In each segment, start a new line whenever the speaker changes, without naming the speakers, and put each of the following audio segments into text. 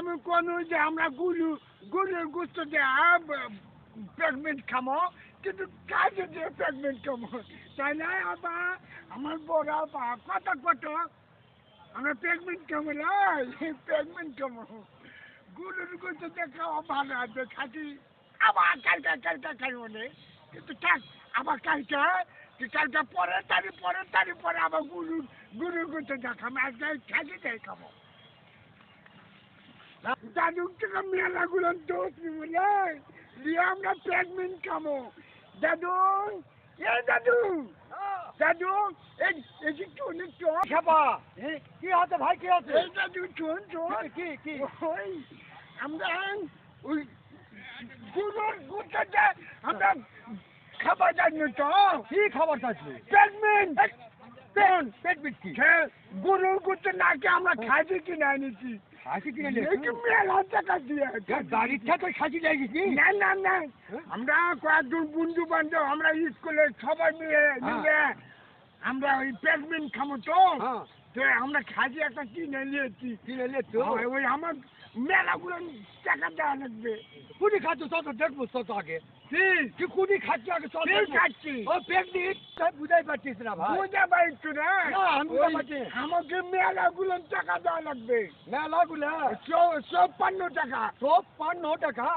আমি কোনো যে আমরা গরুর গোস্ত দেয়া প্রেগনেন্ট খামো কিন্তু কাজে দিয়ে প্রেগনেন্ট খামো তাই না আবা আমার বড় আবা কত আমরা প্রেগনেন্ট খামো লাই প্রেগনেন্ট খামো গরুর গোস্ত দিয়ে খাওয়া ভালো আছে খাটি আবার কালকা খাইব না কিন্তু থাক আবার কালকা পরের তারিখ পরে আবার গরুর গোস্ত দেখাম আজকে খাটি দেয় খাবো দাদু থেকে মেলাগুলো দোষ নিবলে দিয়ে আমরা প্রেগনেন্ট খামো দাদু দাদু এই একটু
খাবা কি হচ্ছে ভাই কি হচ্ছে
এই দাদু শোন
কি
ওই আমরা ওই গরুর গোস্তটা আমরা খাবার জানি তো
কি খবর চাচ্ছি
প্রেগনেন্ট
পেট বিচ্ছি
গরুর গোস্ত নাকি আমরা খাইছি কিনে এনেছি
খাসি কিনে
মেলা টাকা দিয়ে
গাড়ির সাথে খাসি লাগিয়েছি
না আমরা কয়েকজন বন্ধু বান্ধব আমরা স্কুলে সবাই মিলে আমরা ওই প্রেগনেন্ট খামো তো আমরা খাসি একটা কিনে নিয়েছি ওই আমার মেলাগুলো টাকা দেওয়া লাগবে
কুড়ি খাচ্ছ তত দেখবো তত আগে তুই কুড়ি খাচ্ছি আগে চল
খাচ্ছি
ও প্রেগনেন্ট বুঝাই পারছিস না ভাই
বুঝে পারছো না
আমি পাচ্ছি
আমাকে মেলাগুলো টাকা দেওয়া লাগবে
মেলাগুলো
54 টাকা
54 টাকা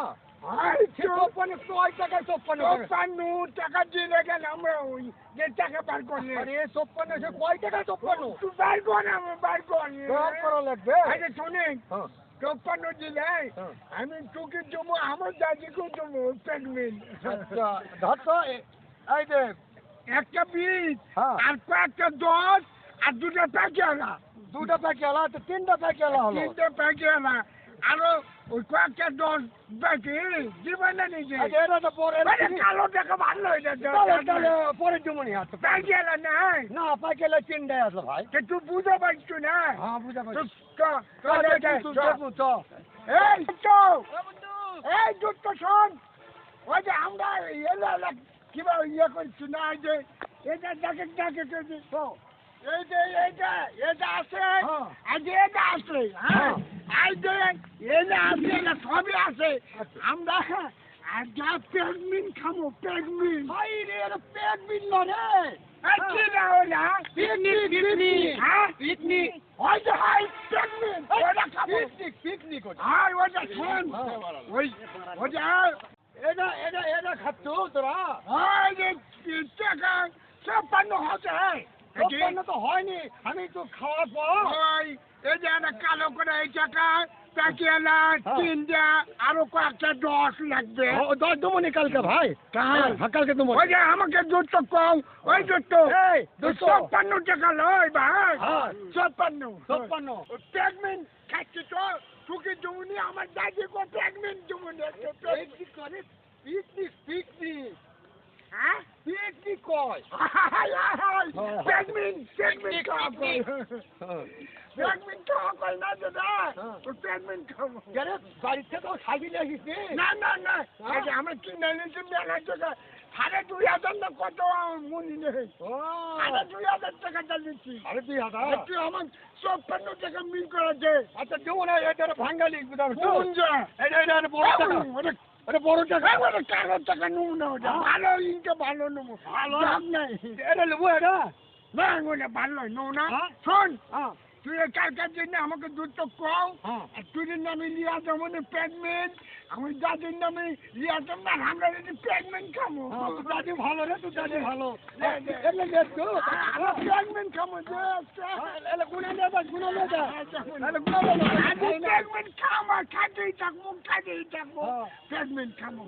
টাকা দিলে গেল আমরা ওই যে টাকা বার করলে
আরে 54 সে কয় টাকা 54
তুই বার কর বার
করা লাগবে
আরে শোনে 54 দিলে আমি তোকে দেবো আমার দাদিকেও দেবো প্রেগনেন্ট
আচ্ছা ধর এই দেখ
একটা 20 আর কয়েকটা 10 আর দুটো প্যাকেলা
তো তিনটা প্যাকেলা হলো
তিনটা প্যাকেলা আরো ওই কয়েকটা 10 প্যাকে দিবে না নিজে
এটা তো পরে
কালো টাকা ভালো হয়ে যাচ্ছে
পরে জমনি আছে
প্যাকেলা নাই
না প্যাকেলা তিনটাই আছে ভাই
তুই বুঝতে পারছো না
হ্যাঁ বুঝতে পারছি
এই দুটো শোন ওই যে আমরা কিভাবে ইয়ে করছি না এই যে এটা ডাকে এই যে এটা আছে আর যে এটা আছে হ্যাঁ এই যে এটা আছে এটা সবই আছে আমরা আর যা প্রেগনেন্ট খামো প্রেগনেন্ট
ভাই রে এটা প্রেগনেন্ট না রে
কি না ওটা
পিকনিক
হ্যাঁ
পিকনিক
ওই যে হাই প্রেগনেন্ট ওটা খাবো
পিকনিক
হাই ওটা শোন ওই ওটা
এটা খাচ্ছ তোরা
ওই যে টাকা 56 হচ্ছে
তো হয়নি আমি তো খাওয়ার পর
ওই এই যে একটা কালো করে এই টাকা প্যাকেলা তিনটা আরো কয়েকটা 10 লাগবে
10 দেবো নি কালকে ভাই কালকে দেবো
ওই যে আমাকে দুটো কম ওই দুটো 56 টাকা লয় ভাই 56 প্রেগনেন্ট খাচ্ছি তো তোকে জমুনি আমার দাদি কো প্রেগনেন্ট জমুনি
পিকনিক
হ্যাঁ
পিকনিক কয়
প্রেগনেন্ট খাওয়া না দাদা প্রেগনেন্ট খাবো
বাড়িতে তো সাজি লাগিয়েছি
না আমরা কিনে এনেছি মেলা টাকা 2,500 না কত মনে নেই 2,500 টাকা চালিয়েছি
2,500
একটু আমার 56 টাকা মিল করেছে
আচ্ছা দেবো না এটা ভাঙ্গালি
কোন যা
এটা বড় টাকা এটা বড় টাকা
ওটা কালো টাকা নেবো না ওটা ভালো ইনটা ভালো নেবো
ভালো
নাই
এটা নেবো এটা
না ওটা ভালো নেবো না শোন তুই কালকার জন্য আমাকে দুটো কম আর তুই নামে লিয়া যেমন প্রেগনেন্ট আমি দাদির নামে লিয়া যেমন আমরা যদি প্রেগনেন্ট খাবো
দাদি ভালো রে তুই দাদি ভালো
প্রেগনেন্ট খাবো প্রেগনেন্ট খাবো খাতেই থাকবো প্রেগনেন্ট খাবো